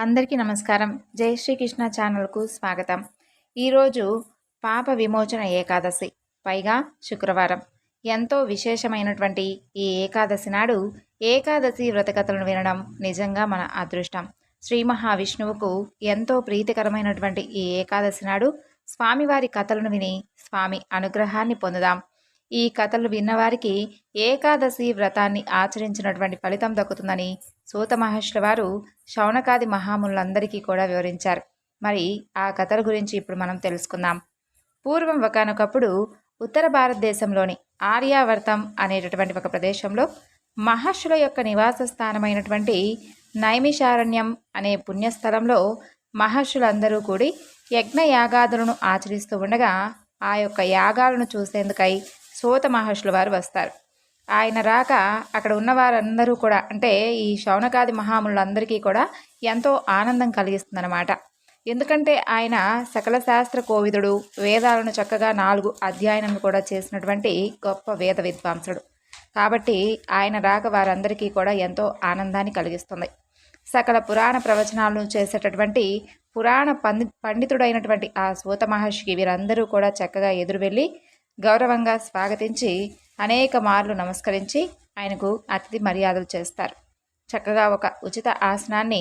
అందరికీ నమస్కారం. జై శ్రీకృష్ణ ఛానల్కు స్వాగతం. ఈరోజు పాప విమోచన ఏకాదశి, పైగా శుక్రవారం. ఎంతో విశేషమైనటువంటి ఈ ఏకాదశి నాడు ఏకాదశి వ్రతకథలను వినడం నిజంగా మన అదృష్టం. శ్రీ మహావిష్ణువుకు ఎంతో ప్రీతికరమైనటువంటి ఈ ఏకాదశి నాడు స్వామివారి కథలను విని స్వామి అనుగ్రహాన్ని పొందుదాం. ఈ కథలు విన్నవారికి ఏకాదశి వ్రతాన్ని ఆచరించినటువంటి ఫలితం దక్కుతుందని సూత మహర్షుల వారు శౌనకాది మహామునులందరికీ కూడా వివరించారు. మరి ఆ కథల గురించి ఇప్పుడు మనం తెలుసుకుందాం. పూర్వం ఒకనొకప్పుడు ఉత్తర భారతదేశంలోని ఆర్యావర్తం అనేటటువంటి ఒక ప్రదేశంలో మహర్షుల యొక్క నివాస స్థానమైనటువంటి నైమిషారణ్యం అనే పుణ్యస్థలంలో మహర్షులందరూ కూడి యజ్ఞయాగాదులను ఆచరిస్తూ ఉండగా ఆ యొక్క యాగాలను చూసేందుకై సూత మహర్షుల వారు వస్తారు. ఆయన రాక అక్కడ ఉన్న వారందరూ కూడా, అంటే ఈ శౌనకాది మహాములందరికీ కూడా ఎంతో ఆనందం కలిగిస్తుందన్నమాట. ఎందుకంటే ఆయన సకల శాస్త్ర కోవిదుడు, వేదాలను చక్కగా 4 అధ్యయనం కూడా చేసినటువంటి గొప్ప వేద విద్వాంసుడు. కాబట్టి ఆయన రాక వారందరికీ కూడా ఎంతో ఆనందాన్ని కలిగిస్తుంది. సకల పురాణ ప్రవచనాలను చేసేటటువంటి పురాణ పండితుడైనటువంటి ఆ సూత మహర్షికి వీరందరూ కూడా చక్కగా ఎదురు వెళ్ళి గౌరవంగా స్వాగతించి అనేక మార్లు నమస్కరించి ఆయనకు అతిథి మర్యాదలు చేస్తారు. చక్కగా ఒక ఉచిత ఆసనాన్ని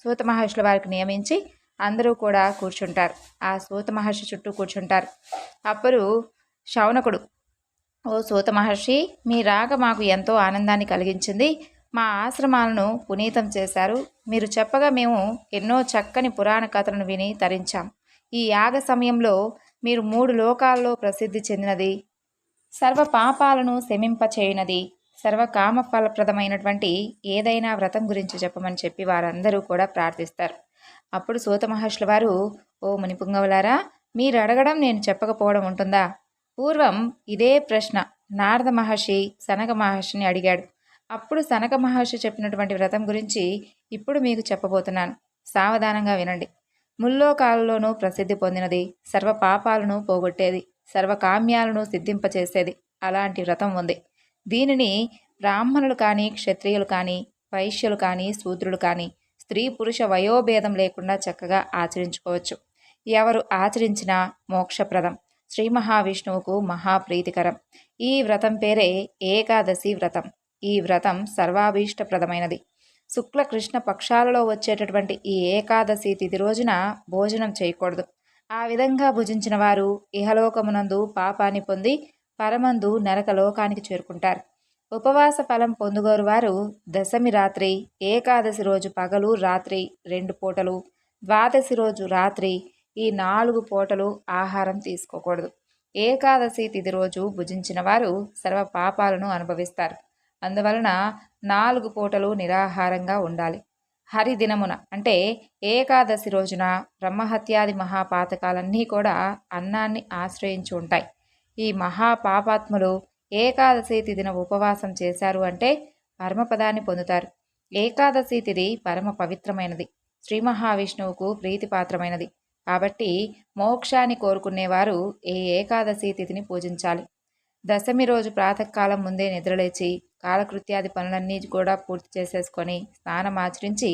సూత మహర్షుల వారికి నియమించి అందరూ కూడా కూర్చుంటారు. ఆ సూత మహర్షి చుట్టూ కూర్చుంటారు. అప్పుడు శౌనకుడు, ఓ సూత మహర్షి, మీ రాక మాకు ఎంతో ఆనందాన్ని కలిగించింది. మా ఆశ్రమాలను పునీతం చేశారు. మీరు చెప్పగా మేము ఎన్నో చక్కని పురాణ కథలను విని తరించాం. ఈ యాగ సమయంలో మీరు 3 లోకాల్లో ప్రసిద్ధి చెందినది, సర్వ పాపాలను శమింపచేయునది, సర్వకామ ఫలప్రదమైనటువంటి ఏదైనా వ్రతం గురించి చెప్పమని చెప్పి వారందరూ కూడా ప్రార్థిస్తారు. అప్పుడు సూత మహర్షుల వారు, ఓ మునిపుంగవులారా, మీరు అడగడం నేను చెప్పకపోవడం ఉంటుందా? పూర్వం ఇదే ప్రశ్న నారద మహర్షి సనక మహర్షిని అడిగాడు. అప్పుడు సనక మహర్షి చెప్పినటువంటి వ్రతం గురించి ఇప్పుడు మీకు చెప్పబోతున్నాను. సావధానంగా వినండి. ముల్లోకాలలోనూ ప్రసిద్ధి పొందినది, సర్వ పాపాలను పోగొట్టేది, సర్వకామ్యాలను సిద్ధింపచేసేది అలాంటి వ్రతం ఉంది. దీనిని బ్రాహ్మణులు కానీ, క్షత్రియులు కానీ, వైశ్యులు కానీ, శూద్రులు కానీ స్త్రీ పురుష వయోభేదం లేకుండా చక్కగా ఆచరించుకోవచ్చు. ఎవరు ఆచరించినా మోక్షప్రదం, శ్రీ మహావిష్ణువుకు మహాప్రీతికరం. ఈ వ్రతం పేరే ఏకాదశి వ్రతం. ఈ వ్రతం సర్వాభీష్టప్రదమైనది. శుక్ల కృష్ణ పక్షాలలో వచ్చేటటువంటి ఈ ఏకాదశి తిథి రోజున భోజనం చేయకూడదు. ఆ విధంగా భుజించిన వారు ఇహలోకమునందు పాపాన్ని పొంది పరమందు నరకలోకానికి చేరుకుంటారు. ఉపవాస ఫలం పొందుగోరు వారు దశమి రాత్రి, ఏకాదశి రోజు పగలు రాత్రి 2 పూటలు, ద్వాదశి రోజు రాత్రి ఈ 4 పూటలు ఆహారం తీసుకోకూడదు. ఏకాదశి తిథి రోజు భుజించిన వారు సర్వ పాపాలను అనుభవిస్తారు. అందువలన 4 పూటలు నిరాహారంగా ఉండాలి. హరిదినమున అంటే ఏకాదశి రోజున బ్రహ్మహత్యాది మహాపాతకాలన్నీ కూడా అన్నాన్ని ఆశ్రయించి ఉంటాయి. ఈ మహాపాపాత్ములు ఏకాదశి తిథిన ఉపవాసం చేశారు అంటే పరమపదాన్ని పొందుతారు. ఏకాదశి తిథి పరమ పవిత్రమైనది, శ్రీ మహావిష్ణువుకు ప్రీతిపాత్రమైనది. కాబట్టి మోక్షాన్ని కోరుకునేవారు ఈ ఏకాదశి తిథిని పూజించాలి. దశమి రోజు ప్రాతకాలం ముందే నిద్రలేచి కాలకృత్యాది పనులన్నీ కూడా పూర్తి చేసేసుకొని స్నానం ఆచరించి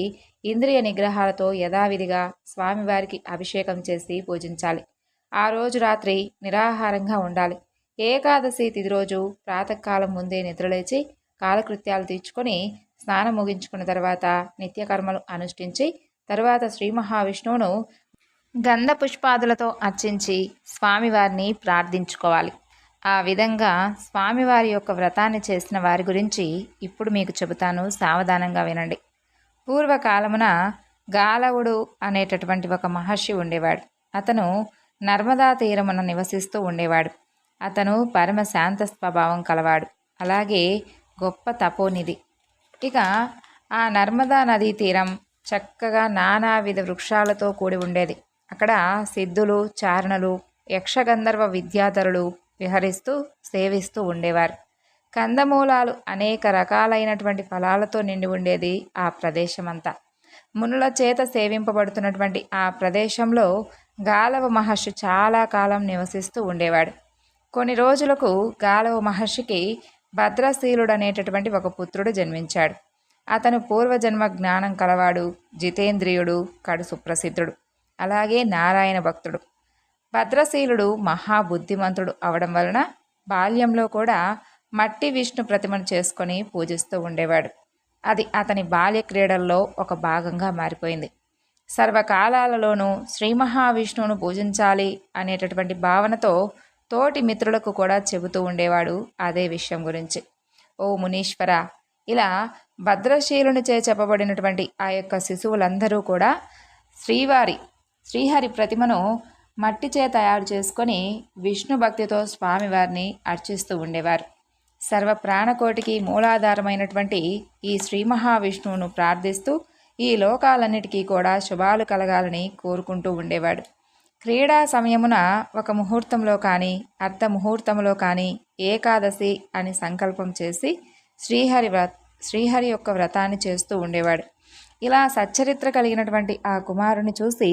ఇంద్రియ నిగ్రహాలతో యథావిధిగా స్వామివారికి అభిషేకం చేసి పూజించాలి. ఆ రోజు రాత్రి నిరాహారంగా ఉండాలి. ఏకాదశి తిథి రోజు ప్రాతకాలం ముందే నిద్రలేచి కాలకృత్యాలు తీర్చుకొని స్నానం ముగించుకున్న తర్వాత నిత్యకర్మలు అనుష్ఠించి తర్వాత శ్రీ మహావిష్ణువును గంధ పుష్పాదులతో అర్చించి స్వామివారిని ప్రార్థించుకోవాలి. ఆ విధంగా స్వామివారి యొక్క వ్రతాన్ని చేసిన వారి గురించి ఇప్పుడు మీకు చెబుతాను, సావధానంగా వినండి. పూర్వకాలమున గాలవుడు అనేటటువంటి ఒక మహర్షి ఉండేవాడు. అతను నర్మదా తీరమున నివసిస్తూ ఉండేవాడు. అతను పరమ శాంత స్వభావం కలవాడు, అలాగే గొప్ప తపోనిధి. ఇక ఆ నర్మదా నదీ తీరం చక్కగా నానావిధ వృక్షాలతో కూడి ఉండేది. అక్కడ సిద్ధులు, చారణులు, యక్షగంధర్వ విద్యాధరులు విహరిస్తూ సేవిస్తూ ఉండేవారు. కందమూలాలు, అనేక రకాలైనటువంటి ఫలాలతో నిండి ఉండేది ఆ ప్రదేశమంతా. మునుల చేత సేవింపబడుతున్నటువంటి ఆ ప్రదేశంలో గాలవ మహర్షి చాలా కాలం నివసిస్తూ ఉండేవాడు. కొన్ని రోజులకు గాలవ మహర్షికి భద్రశీలుడనేటటువంటి ఒక పుత్రుడు జన్మించాడు. అతను పూర్వజన్మ జ్ఞానం కలవాడు, జితేంద్రియుడు, కడు సుప్రసిద్ధుడు. అలాగే నారాయణ భక్తుడు. భద్రశీలుడు మహాబుద్ధిమంతుడు అవడం వలన బాల్యంలో కూడా మట్టి విష్ణు ప్రతిమను చేసుకొని పూజిస్తూ ఉండేవాడు. అది అతని బాల్య క్రీడల్లో ఒక భాగంగా మారిపోయింది. సర్వకాలాలలోనూ శ్రీ మహావిష్ణువును పూజించాలి అనేటటువంటి భావనతో తోటి మిత్రులకు కూడా చెబుతూ ఉండేవాడు అదే విషయం గురించి. ఓ మునీశ్వర, ఇలా భద్రశీలునిచే చెప్పబడినటువంటి ఆ యొక్క శిశువులందరూ కూడా శ్రీహరి ప్రతిమను మట్టిచే తయారు చేసుకొని విష్ణు భక్తితో స్వామివారిని అర్చిస్తూ ఉండేవారు. సర్వ ప్రాణకోటికి మూలాధారమైనటువంటి ఈ శ్రీ మహావిష్ణువును ప్రార్థిస్తూ ఈ లోకాలన్నిటికీ కూడా శుభాలు కలగాలని కోరుకుంటూ ఉండేవాడు. క్రీడా సమయమున ఒక ముహూర్తంలో కానీ అర్ధ ముహూర్తంలో కానీ ఏకాదశి అని సంకల్పం చేసి శ్రీహరి యొక్క వ్రతాన్ని చేస్తూ ఉండేవాడు. ఇలా సచ్చరిత్ర కలిగినటువంటి ఆ కుమారుని చూసి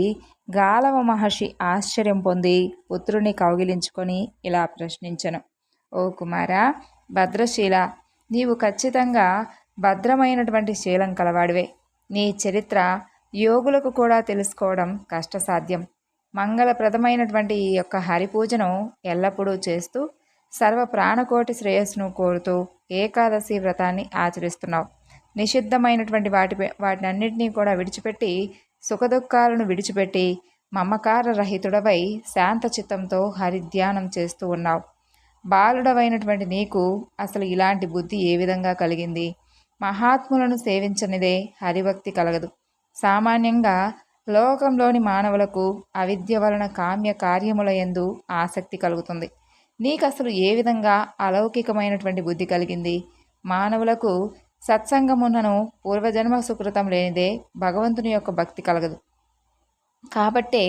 గాలవ మహర్షి ఆశ్చర్యం పొంది పుత్రుని కౌగిలించుకొని ఇలా ప్రశ్నించెను. ఓ కుమారా, భద్రశీల, నీవు ఖచ్చితంగా భద్రమైనటువంటి శీలం కలవాడివే. నీ చరిత్ర యోగులకు కూడా తెలుసుకోవడం కష్టసాధ్యం. మంగళప్రదమైనటువంటి ఈ యొక్క హరిపూజను ఎల్లప్పుడూ చేస్తూ సర్వ ప్రాణకోటి శ్రేయస్సును కోరుతూ ఏకాదశి వ్రతాన్ని ఆచరిస్తున్నావు. నిషిద్ధమైనటువంటి వాటినన్నింటినీ కూడా విడిచిపెట్టి సుఖదుఖాలను విడిచిపెట్టి మమకార రహితుడవై శాంత చిత్తంతో హరిధ్యానం చేస్తూ ఉన్నావు. బాలుడవైనటువంటి నీకు అసలు ఇలాంటి బుద్ధి ఏ విధంగా కలిగింది? మహాత్ములను సేవించనిదే హరిభక్తి కలగదు. సామాన్యంగా లోకంలోని మానవులకు అవిద్య వలన కామ్య కార్యముల యందు ఆసక్తి కలుగుతుంది. నీకు అసలు ఏ విధంగా అలౌకికమైనటువంటి బుద్ధి కలిగింది? మానవులకు సత్సంగమునను పూర్వజన్మ సుకృతం లేనిదే భగవంతుని యొక్క భక్తి కలగదు. కాబట్టే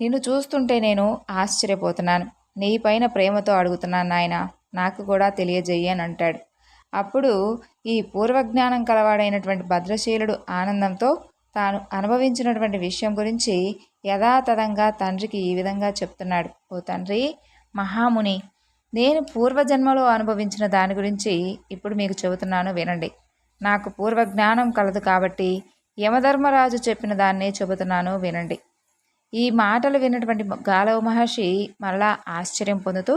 నిన్ను చూస్తుంటే నేను ఆశ్చర్యపోతున్నాను. నీపైన ప్రేమతో అడుగుతున్నాను నాయన, నాకు కూడా తెలియజేయి అని అంటాడు. అప్పుడు ఈ పూర్వజ్ఞానం కలవాడైనటువంటి భద్రశీలుడు ఆనందంతో తాను అనుభవించినటువంటి విషయం గురించి యథాతథంగా తండ్రికి ఈ విధంగా చెప్తున్నాడు. ఓ తండ్రి మహాముని, నేను పూర్వజన్మలో అనుభవించిన దాని గురించి ఇప్పుడు మీకు చెబుతున్నాను, వినండి. నాకు పూర్వజ్ఞానం కలదు కాబట్టి యమధర్మరాజు చెప్పిన దాన్నే చెబుతున్నాను, వినండి. ఈ మాటలు విన్నటువంటి గాలవ మహర్షి మరలా ఆశ్చర్యం పొందుతూ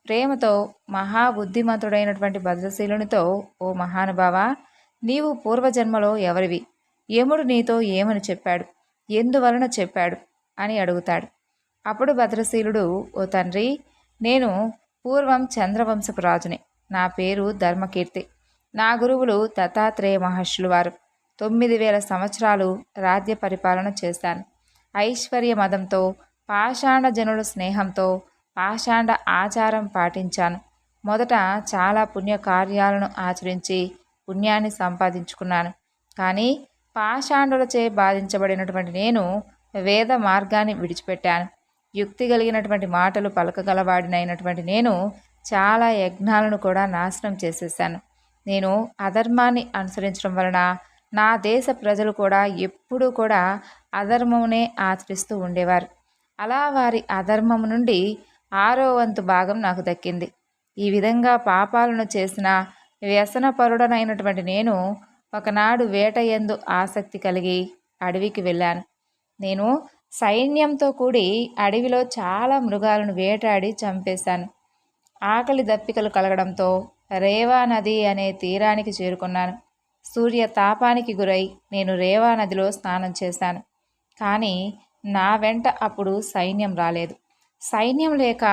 ప్రేమతో మహాబుద్ధిమంతుడైనటువంటి భద్రశీలునితో, ఓ మహానుభావ, నీవు పూర్వజన్మలో ఎవరివి? యముడు నీతో ఏమని చెప్పాడు? ఎందువలన చెప్పాడు అని అడుగుతాడు. అప్పుడు భద్రశీలుడు, ఓ తండ్రి, నేను పూర్వం చంద్రవంశపు రాజుని. నా పేరు ధర్మకీర్తి. నా గురువులు దత్తాత్రేయ మహర్షులు వారు. 9000 సంవత్సరాలు రాజ్య పరిపాలన చేశాను. ఐశ్వర్య మదంతో, పాషాండ జనుల స్నేహంతో పాషాండ ఆచారం పాటించాను. మొదట చాలా పుణ్యకార్యాలను ఆచరించి పుణ్యాన్ని సంపాదించుకున్నాను. కానీ పాషాండులచే బాధించబడినటువంటి నేను వేద మార్గాన్ని విడిచిపెట్టాను. యుక్తి కలిగినటువంటి మాటలు పలకగలవాడినైనటువంటి నేను చాలా యజ్ఞాలను కూడా నాశనం చేసేసాను. నేను అధర్మాన్ని అనుసరించడం వలన నా దేశ ప్రజలు కూడా ఎప్పుడూ కూడా అధర్మమునే ఆచరిస్తూ ఉండేవారు. అలా వారి అధర్మము నుండి 6వ వంతు భాగం నాకు దక్కింది. ఈ విధంగా పాపాలను చేసిన వ్యసనపరుడనైనటువంటి నేను ఒకనాడు వేట యందు ఆసక్తి కలిగి అడవికి వెళ్ళాను. నేను సైన్యంతో కూడి అడవిలో చాలా మృగాలను వేటాడి చంపేశాను. ఆకలి దప్పికలు కలగడంతో రేవా నది అనే తీరానికి చేరుకున్నాను. సూర్య తాపానికి గురై నేను రేవా నదిలో స్నానం చేశాను. కానీ నా వెంట అప్పుడు సైన్యం రాలేదు. సైన్యం లేక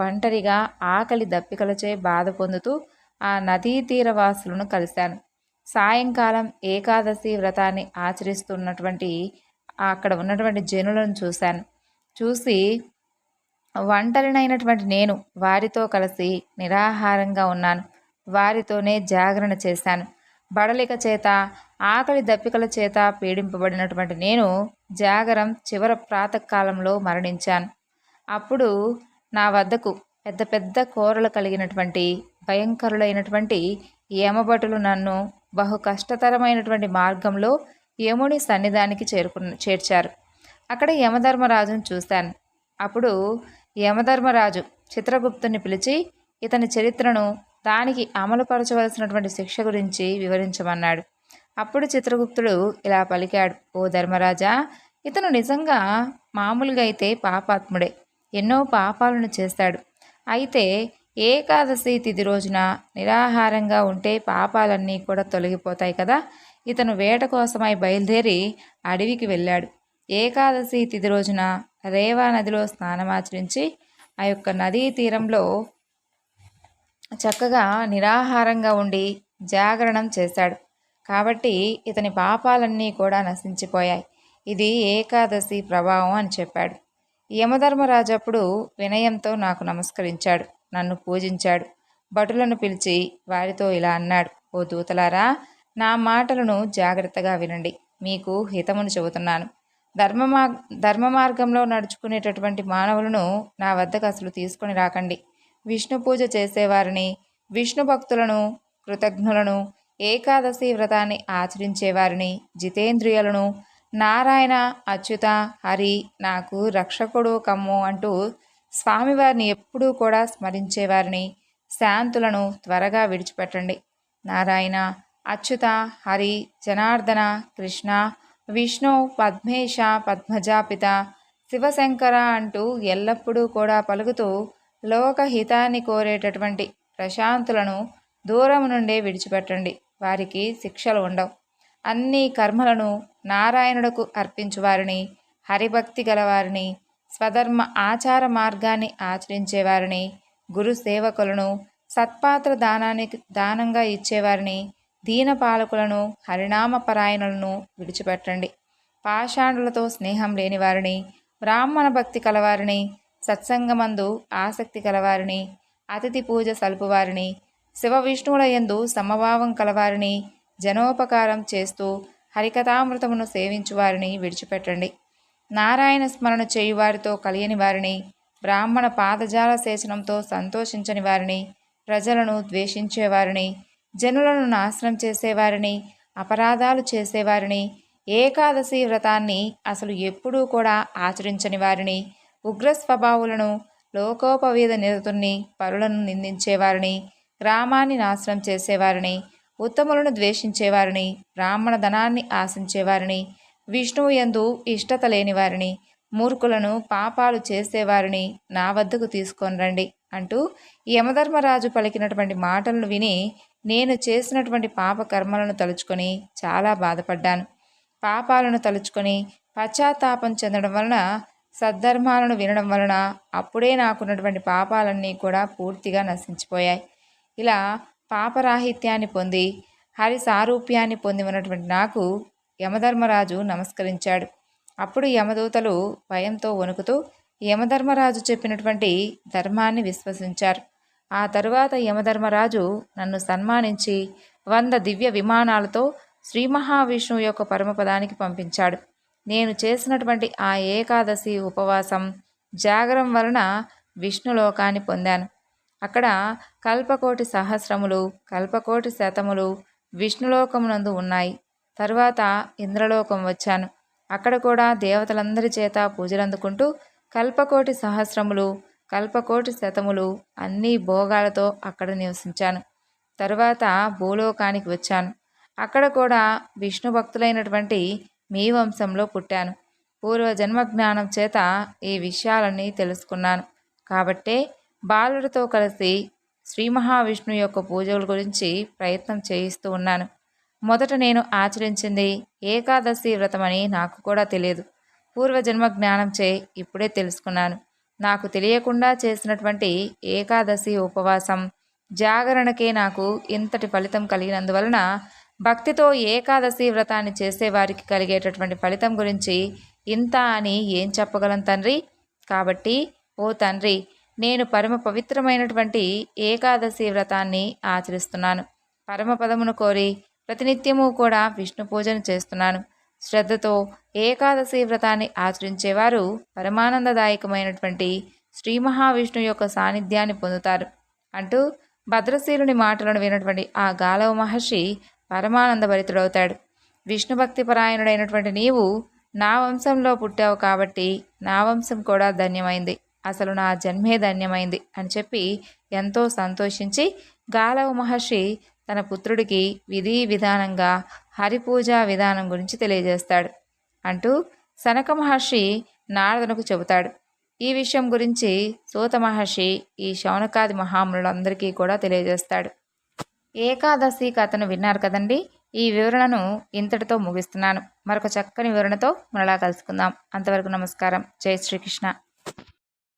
ఒంటరిగా ఆకలి దప్పికలచే బాధ పొందుతూ ఆ నదీ తీరవాసులను కలిశాను. సాయంకాలం ఏకాదశి వ్రతాన్ని ఆచరిస్తున్నటువంటి అక్కడ ఉన్నటువంటి జనులను చూసి ఒంటరినైనటువంటి నేను వారితో కలిసి నిరాహారంగా ఉన్నాను. వారితోనే జాగరణ చేశాను. బడలిక చేత, ఆకలి దప్పికల చేత పీడింపబడినటువంటి నేను జాగరం చివర ప్రాతకాలంలో మరణించాను. అప్పుడు నా వద్దకు పెద్ద పెద్ద కోరలు కలిగినటువంటి భయంకరులైనటువంటి యమభటులు నన్ను బహు కష్టతరమైనటువంటి మార్గంలో యముని సన్నిధానికి చేర్చారు. అక్కడ యమధర్మరాజును చూశాను. అప్పుడు యమధర్మరాజు చిత్రగుప్తుని పిలిచి ఇతని చరిత్రను, దానికి అమలుపరచవలసినటువంటి శిక్ష గురించి వివరించమన్నాడు. అప్పుడు చిత్రగుప్తుడు ఇలా పలికాడు, ఓ ధర్మరాజా, ఇతను నిజంగా మామూలుగా అయితే పాపాత్ముడే, ఎన్నో పాపాలను చేస్తాడు. అయితే ఏకాదశి తిథి రోజున నిరాహారంగా ఉంటే పాపాలన్నీ కూడా తొలగిపోతాయి కదా. ఇతను వేట కోసమై బయలుదేరి అడవికి వెళ్ళాడు. ఏకాదశి తిథి రోజున రేవా నదిలో స్నానమాచరించి ఆ యొక్క నదీ తీరంలో చక్కగా నిరాహారంగా ఉండి జాగరణం చేశాడు. కాబట్టి ఇతని పాపాలన్నీ కూడా నశించిపోయాయి. ఇది ఏకాదశి ప్రభావం అని చెప్పాడు. యమధర్మరాజు అప్పుడు వినయంతో నాకు నమస్కరించాడు, నన్ను పూజించాడు. భటులను పిలిచి వారితో ఇలా అన్నాడు, ఓ దూతలారా, నా మాటలను జాగ్రత్తగా వినండి. మీకు హితమును చెబుతున్నాను. ధర్మ మార్గంలో నడుచుకునేటటువంటి మానవులను నా వద్దకు అసలు తీసుకొని రాకండి. విష్ణు పూజ చేసేవారిని, విష్ణు భక్తులను, కృతజ్ఞులను, ఏకాదశి వ్రతాన్ని ఆచరించేవారిని, జితేంద్రియులను, నారాయణ, అచ్యుత, హరి నాకు రక్షకుడు కమ్ము అంటూ స్వామివారిని ఎప్పుడూ కూడా స్మరించేవారిని, శాంతులను త్వరగా విడిచిపెట్టండి. నారాయణ, అచ్యుత, హరి, జనార్దన, కృష్ణ, విష్ణు, పద్మేశ, పద్మజాపిత, శివశంకర అంటూ ఎల్లప్పుడూ కూడా పలుకుతూ లోకహితాన్ని కోరేటటువంటి ప్రశాంతులను దూరం నుండే విడిచిపెట్టండి. వారికి శిక్షలు ఉండవు. అన్ని కర్మలను నారాయణుడుకు అర్పించువారిని, హరిభక్తి గలవారిని, స్వధర్మ ఆచార మార్గాన్ని ఆచరించేవారిని, గురు సేవకులను, సత్పాత్ర దానంగా ఇచ్చేవారిని, దీనపాలకులను, హరినామ పరాయణులను విడిచిపెట్టండి. పాషాండులతో స్నేహం లేనివారిని, బ్రాహ్మణ భక్తి కలవారిని, సత్సంగమందు ఆసక్తి కలవారిని, అతిథి పూజ సలుపువారిని, శివ విష్ణువుల యందు సమభావం కలవారిని, జనోపకారం చేస్తూ హరికథామృతమును సేవించువారిని విడిచిపెట్టండి. నారాయణ స్మరణ చేయువారితో కలియని వారిని, బ్రాహ్మణ పాదజాల సేచనంతో సంతోషించని వారిని, ప్రజలను ద్వేషించేవారిని, జనులను నాశనం చేసేవారిని, అపరాధాలు చేసేవారిని, ఏకాదశి వ్రతాన్ని అసలు ఎప్పుడూ కూడా ఆచరించని వారిని, ఉగ్ర స్వభావులను, లోకోపవేద నిరతుల్ని, పరులను నిందించేవారిని, గ్రామాన్ని నాశనం చేసేవారిని, ఉత్తములను ద్వేషించేవారిని, బ్రాహ్మణ ధనాన్ని ఆశించేవారిని, విష్ణువు యందు ఇష్టత లేనివారిని, మూర్ఖులను, పాపాలు చేసేవారిని నా వద్దకు తీసుకొని రండి అంటూ యమధర్మరాజు పలికినటువంటి మాటలను విని నేను చేసినటువంటి పాప కర్మలను తలుచుకొని చాలా బాధపడ్డాను. పాపాలను తలుచుకొని పశ్చాత్తాపం చెందడం వలన, సద్ధర్మాలను వినడం వలన అప్పుడే నాకున్నటువంటి పాపాలన్నీ కూడా పూర్తిగా నశించిపోయాయి. ఇలా పాపరాహిత్యాన్ని పొంది హరి సారూప్యాన్ని పొంది ఉన్నటువంటి నాకు యమధర్మరాజు నమస్కరించాడు. అప్పుడు యమదూతలు భయంతో వణుకుతూ యమధర్మరాజు చెప్పినటువంటి ధర్మాన్ని విశ్వసించారు. ఆ తరువాత యమధర్మరాజు నన్ను సన్మానించి 100 దివ్య విమానాలతో శ్రీ మహావిష్ణువు యొక్క పరమపదానికి పంపించాడు. నేను చేసినటువంటి ఆ ఏకాదశి ఉపవాసం, జాగరం వలన విష్ణులోకాన్ని పొందాను. అక్కడ కల్పకోటి సహస్రములు, కల్పకోటి శతములు విష్ణులోకమునందు ఉన్నాయి. తరువాత ఇంద్రలోకం వచ్చాను. అక్కడ కూడా దేవతలందరి చేత పూజలందుకుంటూ కల్పకోటి సహస్రములు, కల్పకోటి శతములు అన్ని భోగాలతో అక్కడ నివసించాను. తరువాత భూలోకానికి వచ్చాను. అక్కడ కూడా విష్ణు భక్తులైనటువంటి మీ వంశంలో పుట్టాను. పూర్వజన్మ జ్ఞానం చేత ఈ విషయాలన్నీ తెలుసుకున్నాను. కాబట్టే బాలుడితో కలిసి శ్రీ మహావిష్ణు యొక్క పూజల గురించి ప్రయత్నం చేయిస్తూ ఉన్నాను. మొదట నేను ఆచరించింది ఏకాదశి వ్రతమని నాకు కూడా తెలియదు. పూర్వజన్మ జ్ఞానం చే ఇప్పుడే తెలుసుకున్నాను. నాకు తెలియకుండా చేసినటువంటి ఏకాదశి ఉపవాసం, జాగరణకే నాకు ఇంతటి ఫలితం కలిగినందువలన భక్తితో ఏకాదశి వ్రతాన్ని చేసేవారికి కలిగేటటువంటి ఫలితం గురించి ఇంత అని ఏం చెప్పగలను తండ్రి? కాబట్టి ఓ తండ్రి, నేను పరమ పవిత్రమైనటువంటి ఏకాదశి వ్రతాన్ని ఆచరిస్తున్నాను. పరమపదమును కోరి ప్రతినిత్యము కూడా విష్ణు పూజను చేస్తున్నాను. శ్రద్ధతో ఏకాదశి వ్రతాన్ని ఆచరించేవారు పరమానందదాయకమైనటువంటి శ్రీ మహావిష్ణు యొక్క సాన్నిధ్యాన్ని పొందుతారు అంటూ భద్రశీలుని మాటలను వినటువంటి ఆ గాలవ మహర్షి పరమానందభరితుడవుతాడు. విష్ణుభక్తి పరాయణుడైనటువంటి నీవు నా వంశంలో పుట్టావు కాబట్టి నా వంశం కూడా ధన్యమైంది, అసలు నా జన్మే ధన్యమైంది అని చెప్పి ఎంతో సంతోషించి గాలవ మహర్షి తన పుత్రుడికి విధి విధానంగా హరిపూజా విధానం గురించి తెలియజేస్తాడు అంటూ సనక మహర్షి నారదునకు చెబుతాడు. ఈ విషయం గురించి సూత మహర్షి ఈ శౌనకాది మహామునులందరికీ కూడా తెలియజేస్తాడు. ఏకాదశి కథను విన్నారు కదండి. ఈ వివరణను ఇంతటితో ముగిస్తున్నాను. మరొక చక్కని వివరణతో మరలా కలుసుకుందాం. అంతవరకు నమస్కారం. జై శ్రీకృష్ణ.